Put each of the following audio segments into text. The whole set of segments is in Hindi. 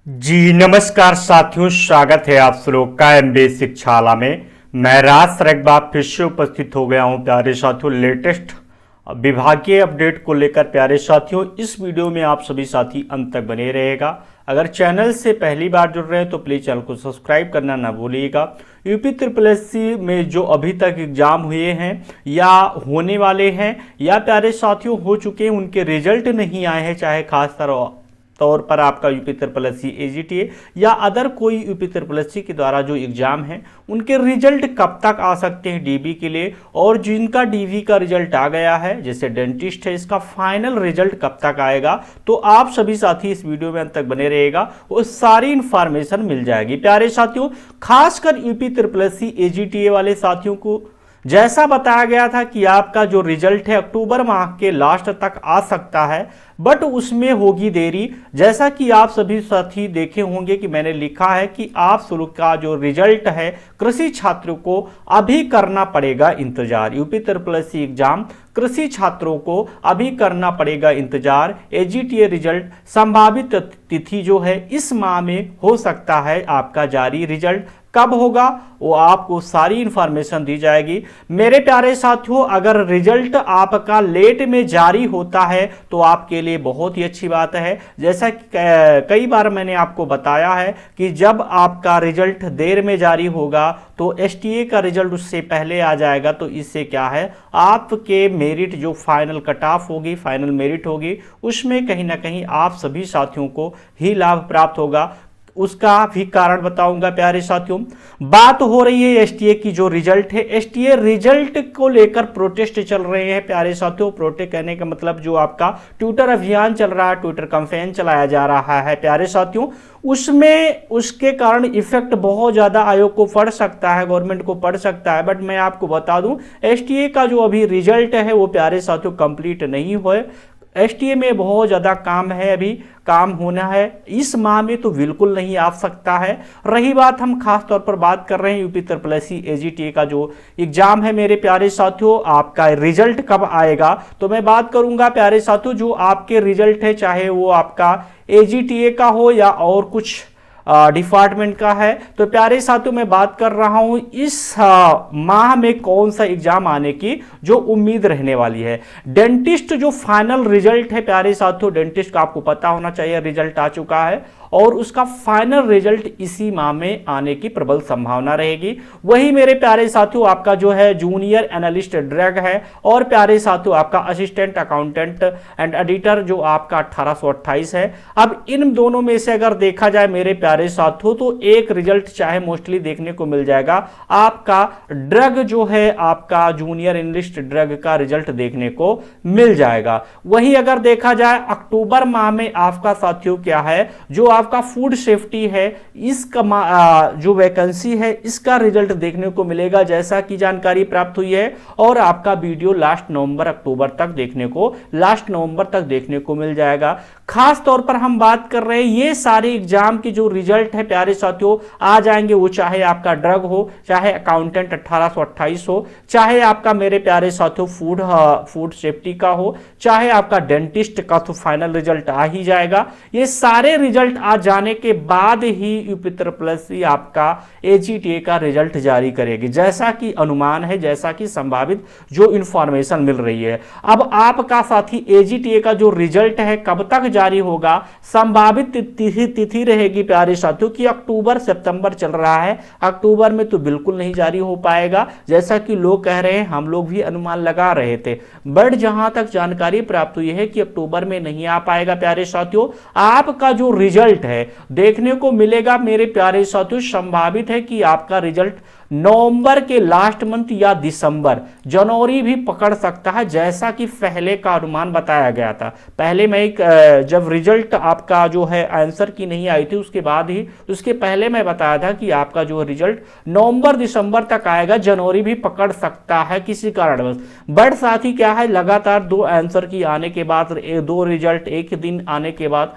जी नमस्कार साथियों, स्वागत है आप लोग का एमबी शिक्षाला में। मैं राज सर एक बार फिर से उपस्थित हो गया हूं प्यारे साथियों लेटेस्ट विभागीय अपडेट को लेकर। प्यारे साथियों, इस वीडियो में आप सभी साथी अंत तक बने रहेगा। अगर चैनल से पहली बार जुड़ रहे हैं तो प्लीज़ चैनल को सब्सक्राइब करना ना भूलिएगा। यूपी ट्रिपल एससी में जो अभी तक एग्जाम हुए हैं या होने वाले हैं या प्यारे साथियों हो चुके हैं, उनके रिजल्ट नहीं आए हैं, चाहे खास तौर पर आपका यूपी ट्रिपल एससी एजीटीए या अदर कोई यूपी ट्रिपल एससी के द्वारा जो एग्जाम है, उनके रिजल्ट कब तक आ सकते हैं डीबी के लिए, और जिनका डीबी का रिजल्ट आ गया है जैसे डेंटिस्ट है, इसका फाइनल रिजल्ट कब तक आएगा। तो आप सभी साथी इस वीडियो में अंत तक बने रहेगा, वो सारी इंफॉर्मेशन मिल जाएगी। प्यारे साथियों, खासकर यूपी ट्रिपल एससी एजीटीए वाले साथियों को जैसा बताया गया था कि आपका जो रिजल्ट है अक्टूबर माह के लास्ट तक आ सकता है, बट उसमें होगी देरी। जैसा कि आप सभी साथी देखे होंगे कि मैंने लिखा है कि आप लोग का जो रिजल्ट है कृषि छात्रों को अभी करना पड़ेगा इंतजार। यूपी ट्रिपल एससी एग्जाम कृषि छात्रों को अभी करना पड़ेगा इंतजार। एजीटीए रिजल्ट संभावित तिथि जो है इस माह में हो सकता है आपका जारी। रिजल्ट कब होगा वो आपको सारी इंफॉर्मेशन दी जाएगी। मेरे प्यारे साथियों, अगर रिजल्ट आपका लेट में जारी होता है तो आपके लिए बहुत ही अच्छी बात है। जैसा कि कई बार मैंने आपको बताया है कि जब आपका रिजल्ट देर में जारी होगा तो एसटीए का रिजल्ट उससे पहले आ जाएगा। तो इससे क्या है, आपके मेरिट जो फाइनल कट ऑफ होगी, फाइनल मेरिट होगी, उसमें कहीं ना कहीं आप सभी साथियों को ही लाभ प्राप्त होगा। उसका भी कारण बताऊंगा। प्यारे साथियों, बात हो रही है एसटीए की जो रिजल्ट है, एसटीए रिजल्ट को लेकर प्रोटेस्ट चल रहे हैं। प्यारे साथियों, प्रोटेस्ट कहने का मतलब जो आपका ट्विटर अभियान चल रहा है, ट्विटर कैंपेन चलाया जा रहा है प्यारे साथियों, उसमें उसके कारण इफेक्ट बहुत ज़्यादा आयोग को पड़ सकता है, गवर्नमेंट को पड़ सकता है। बट मैं आपको बता दूं, एसटीए का जो अभी रिजल्ट है वो प्यारे साथियों कंप्लीट नहीं हुए। एसटीए में बहुत ज़्यादा काम है, अभी काम होना है। इस माह में तो बिल्कुल नहीं आ सकता है। रही बात, हम खास तौर पर बात कर रहे हैं यूपी ट्रिपल एससी एजीटीए का जो एग्जाम है मेरे प्यारे साथियों, आपका रिजल्ट कब आएगा। तो मैं बात करूंगा प्यारे साथियों, जो आपके रिजल्ट है, चाहे वो आपका एजीटीए का हो या और कुछ डिपार्टमेंट का है। तो प्यारे साथियों, मैं बात कर रहा हूं इस माह में कौन सा एग्जाम आने की जो उम्मीद रहने वाली है। डेंटिस्ट जो फाइनल रिजल्ट है प्यारे साथियों, डेंटिस्ट का आपको पता होना चाहिए रिजल्ट आ चुका है और उसका फाइनल रिजल्ट इसी माह में आने की प्रबल संभावना रहेगी। वही मेरे प्यारे साथियों, आपका जो है जूनियर एनालिस्ट ड्रग है, और प्यारे साथियों आपका असिस्टेंट अकाउंटेंट एंड एडिटर जो आपका 1828 है। अब इन दोनों में से अगर देखा जाए मेरे प्यारे साथियों, तो एक रिजल्ट चाहे मोस्टली देखने को मिल जाएगा, आपका ड्रग जो है, आपका जूनियर एनालिस्ट ड्रग का रिजल्ट देखने को मिल जाएगा। वही अगर देखा जाए अक्टूबर माह में आपका साथियों क्या है, जो आपका फूड सेफ्टी है, इसका जो वैकेंसी है इसका रिजल्ट देखने को मिलेगा, जैसा कि जानकारी प्राप्त हुई है। और आपका वीडियो लास्ट नवंबर नवंबर तक देखने को मिल जाएगा। खास तौर पर हम बात कर रहे हैं ये सारे एग्जाम की जो रिजल्ट है प्यारे साथियों आ जाएंगे, वो चाहे आपका ड्रग हो, चाहे अकाउंटेंट 1828 हो, चाहे आपका मेरे प्यारे साथियों फूड सेफ्टी का हो, चाहे आपका डेंटिस्ट का, तो फाइनल रिजल्ट आ ही जाएगा। ये सारे रिजल्ट आ जाने के बाद ही यूपी ट्रिपल एससी आपका एजीटीए का रिजल्ट जारी करेगी, जैसा कि अनुमान है, जैसा कि संभावित जो इंफॉर्मेशन मिल रही है। अब आपका साथी एजीटीए का जो रिजल्ट है कब तक जारी होगा, संभावित तिथि रहेगी प्यारे साथियों कि अक्टूबर सितंबर चल रहा है, अक्टूबर में तो बिल्कुल नहीं जारी हो पाएगा, जैसा कि लोग कह रहे हैं, हम लोग भी अनुमान लगा रहे थे। बट जहां तक जानकारी प्राप्त हुई है कि अक्टूबर में नहीं आ पाएगा प्यारे साथियों। आपका जो रिजल्ट है देखने को मिलेगा मेरे प्यारे साथियों, संभावित है कि आपका रिजल्ट नवंबर के लास्ट मंथ या दिसंबर, जनवरी भी पकड़ सकता है, जैसा कि पहले का अनुमान बताया गया था। पहले मैं जब रिजल्ट आपका जो है आंसर की नहीं आई थी, उसके बाद ही, उसके पहले मैं बताया था कि आपका जो रिजल्ट नवंबर दिसंबर तक आएगा, जनवरी भी पकड़ सकता है किसी कारणवश। बट साथ ही क्या है, लगातार दो आंसर की आने के बाद, दो रिजल्ट एक दिन आने के बाद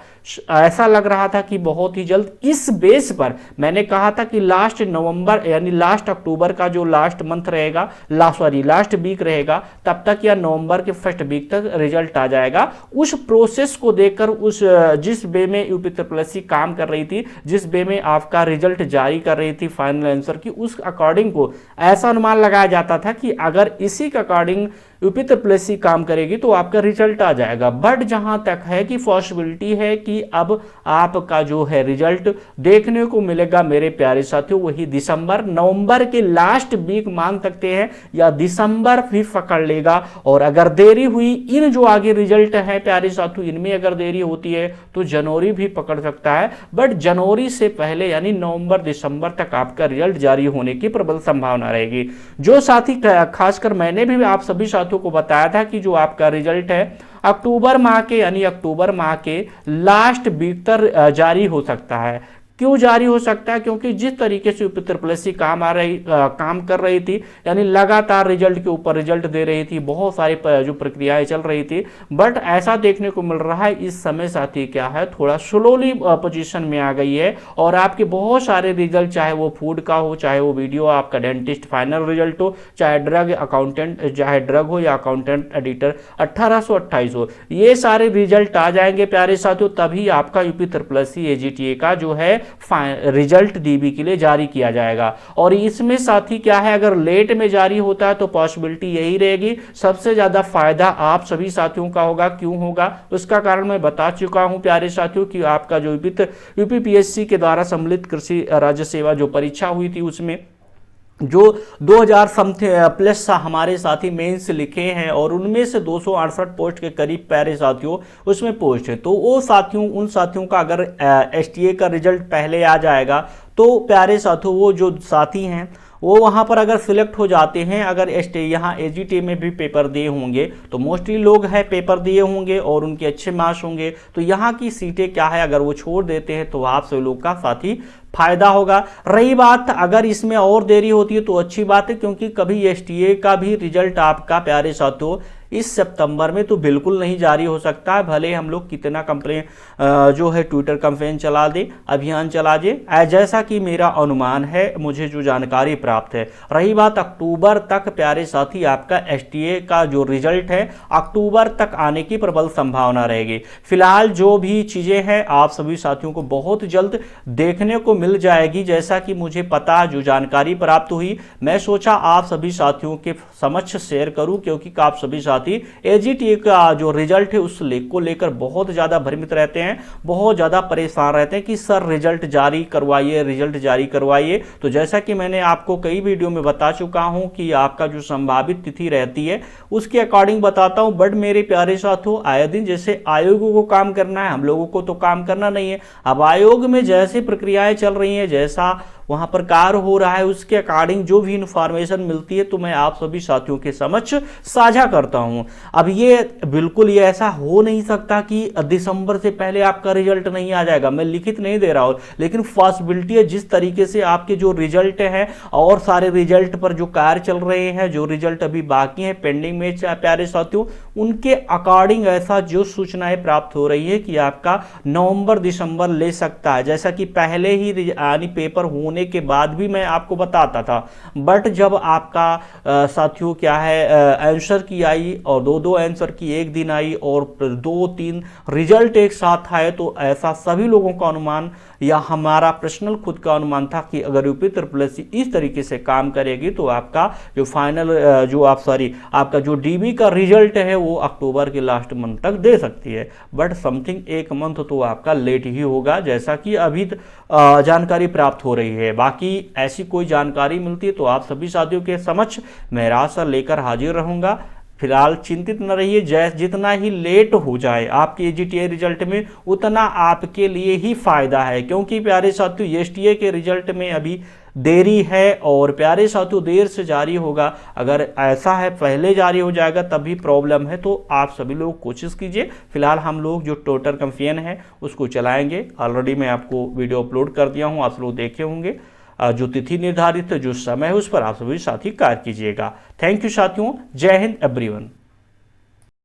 ऐसा लग रहा था कि बहुत ही जल्द, इस बेस पर मैंने कहा था कि लास्ट नवंबर यानी लास्ट लास्ट अक्टूबर का जो लास्ट मंथ रहेगा, लास्ट वीक रहेगा, तब तक या नवंबर के फर्स्ट वीक तक रिजल्ट आ जाएगा। उस प्रोसेस को देखकर, उस जिस वे में यूपीएससी काम कर रही थी, जिस वे में आपका रिजल्ट जारी कर रही थी फाइनल आंसर की, उस अकॉर्डिंग को ऐसा अनुमान लगाया जाता था कि अगर इसी के अकॉर्डिंग यूपीएससी काम करेगी तो आपका रिजल्ट आ जाएगा। बट जहां तक है कि पॉसिबिलिटी है कि अब आपका जो है रिजल्ट देखने को मिलेगा मेरे प्यारे साथियों, वही दिसंबर नवंबर के लास्ट वीक मान सकते हैं, या दिसंबर भी पकड़ लेगा। और अगर देरी हुई, इन जो आगे रिजल्ट है प्यारे साथियों, इनमें अगर देरी होती है तो जनवरी भी पकड़ सकता है। बट जनवरी से पहले यानी नवंबर दिसंबर तक आपका रिजल्ट जारी होने की प्रबल संभावना रहेगी। जो साथी, खासकर मैंने भी आप सभी साथियों को बताया था कि जो आपका रिजल्ट है अक्टूबर माह के, यानी अक्टूबर माह के लास्ट वीक तक जारी हो सकता है। क्यों जारी हो सकता है? क्योंकि जिस तरीके से यूपीएससी काम कर रही थी, यानी लगातार रिजल्ट के ऊपर रिजल्ट दे रही थी, बहुत सारी जो प्रक्रियाएं चल रही थी, बट ऐसा देखने को मिल रहा है इस समय साथी क्या है, थोड़ा स्लोली पोजीशन में आ गई है। और आपके बहुत सारे रिजल्ट, चाहे वो फूड का हो, चाहे वो वीडियो आपका डेंटिस्ट फाइनल रिजल्ट हो, चाहे ड्रग अकाउंटेंट, चाहे ड्रग हो या अकाउंटेंट एडिटर 1828 हो, ये सारे रिजल्ट आ जाएंगे प्यारे साथियों, तभी आपका यूपीएससी एजीटीए का जो है रिजल्ट डीबी के लिए जारी किया जाएगा। और इसमें साथी क्या है, अगर लेट में जारी होता है तो पॉसिबिलिटी यही रहेगी, सबसे ज्यादा फायदा आप सभी साथियों का होगा। क्यों होगा उसका कारण मैं बता चुका हूं प्यारे साथियों, कि आपका जो यूपीएससी के द्वारा सम्मिलित कृषि राज्य सेवा जो परीक्षा हुई थी, उसमें जो 2000 प्लस हमारे साथी मेंस लिखे हैं, और उनमें से 268 पोस्ट के करीब प्यारे साथियों उसमें पोस्ट है। तो वो साथियों, उन साथियों का अगर एसटीए का रिजल्ट पहले आ जाएगा तो प्यारे साथियों वो जो साथी हैं वो वहाँ पर अगर सिलेक्ट हो जाते हैं, अगर यहाँ एजीटी में भी पेपर दिए होंगे तो मोस्टली लोग हैं पेपर दिए होंगे और उनके अच्छे मार्क्स होंगे, तो यहाँ की सीटें क्या है, अगर वो छोड़ देते हैं तो आप सभी लोग का साथी फायदा होगा। रही बात अगर इसमें और देरी होती है तो अच्छी बात है, क्योंकि कभी एसटीए का भी रिजल्ट आपका प्यारे साथियों इस सितंबर में तो बिल्कुल नहीं जारी हो सकता है, भले हम लोग कितना कंप्लेन जो है ट्विटर कंपेन चला दे, अभियान चला दे, जैसा कि मेरा अनुमान है, मुझे जो जानकारी प्राप्त है। रही बात अक्टूबर तक प्यारे साथी आपका एसटीए का जो रिजल्ट है अक्टूबर तक आने की प्रबल संभावना रहेगी। फिलहाल जो भी चीजें हैं आप सभी साथियों को बहुत जल्द देखने को मिल जाएगी, जैसा कि मुझे पता जो जानकारी प्राप्त हुई, मैं सोचा आप सभी साथियों के समक्ष शेयर करूं, क्योंकि आप सभी एजीटीए का जो रिजल्ट है उस को लेकर बहुत ज्यादा भ्रमित रहते हैं, बहुत ज्यादा परेशान रहते हैं कि सर रिजल्ट जारी करवाइए, रिजल्ट जारी करवाइए। तो जैसा कि मैंने आपको कई वीडियो में बता चुका हूं कि आपका जो संभावित तिथि रहती है उसके अकॉर्डिंग बताता हूं। बट मेरे प्यारे साथियों, आए दिन जैसे आयोगों को काम करना है, हम लोगों को तो काम करना नहीं है। अब आयोग में जैसे प्रक्रियाएं चल रही हैं, जैसा वहां पर कार्य हो रहा है, उसके अकॉर्डिंग जो भी इंफॉर्मेशन मिलती है तो मैं आप सभी साथियों के समक्ष साझा करता हूं। अब ये बिल्कुल ये ऐसा हो नहीं सकता कि दिसंबर से पहले आपका रिजल्ट नहीं आ जाएगा, मैं लिखित नहीं दे रहा हूं, लेकिन पॉसिबिलिटी है जिस तरीके से आपके जो रिजल्ट है और सारे रिजल्ट पर जो कार्य चल रहे हैं, जो रिजल्ट अभी बाकी है पेंडिंग में प्यारे साथियों, उनके अकॉर्डिंग ऐसा जो सूचनाएं प्राप्त हो रही है कि आपका नवंबर दिसंबर ले सकता है, जैसा कि पहले ही यानी पेपर होने के बाद भी मैं आपको बताता था। बट जब आपका साथियों क्या है आंसर की आई और दो आंसर की एक दिन आई और 2-3 रिजल्ट एक साथ आए, तो ऐसा सभी लोगों का अनुमान या हमारा पर्सनल खुद का अनुमान था कि अगर यूपीएससी इस तरीके से काम करेगी तो आपका जो फाइनल आपका जो डीबी का रिजल्ट है वो अक्टूबर के लास्ट मंथ तक दे सकती है। बट समथिंग एक मंथ तो आपका लेट ही होगा, जैसा कि अभी जानकारी प्राप्त हो रही है। बाकी ऐसी कोई जानकारी मिलती है तो आप सभी साथियों के समक्ष मैं रास्ता लेकर हाजिर रहूंगा। फिलहाल चिंतित न रहिए, जितना ही लेट हो जाए आपके एजीटीए रिजल्ट में उतना आपके लिए ही फायदा है, क्योंकि प्यारे साथियों एसटीए के रिजल्ट में अभी देरी है और प्यारे साथियों देर से जारी होगा। अगर ऐसा है पहले जारी हो जाएगा तभी प्रॉब्लम है, तो आप सभी लोग कोशिश कीजिए। फिलहाल हम लोग जो ट्विटर कैंपेन है उसको चलाएंगे, ऑलरेडी मैं आपको वीडियो अपलोड कर दिया हूँ, आप लोग देखे होंगे। जो तिथि निर्धारित है, जो समय है, उस पर आप सभी साथी कार्य कीजिएगा। थैंक यू साथियों, जय हिंद एवरीवन।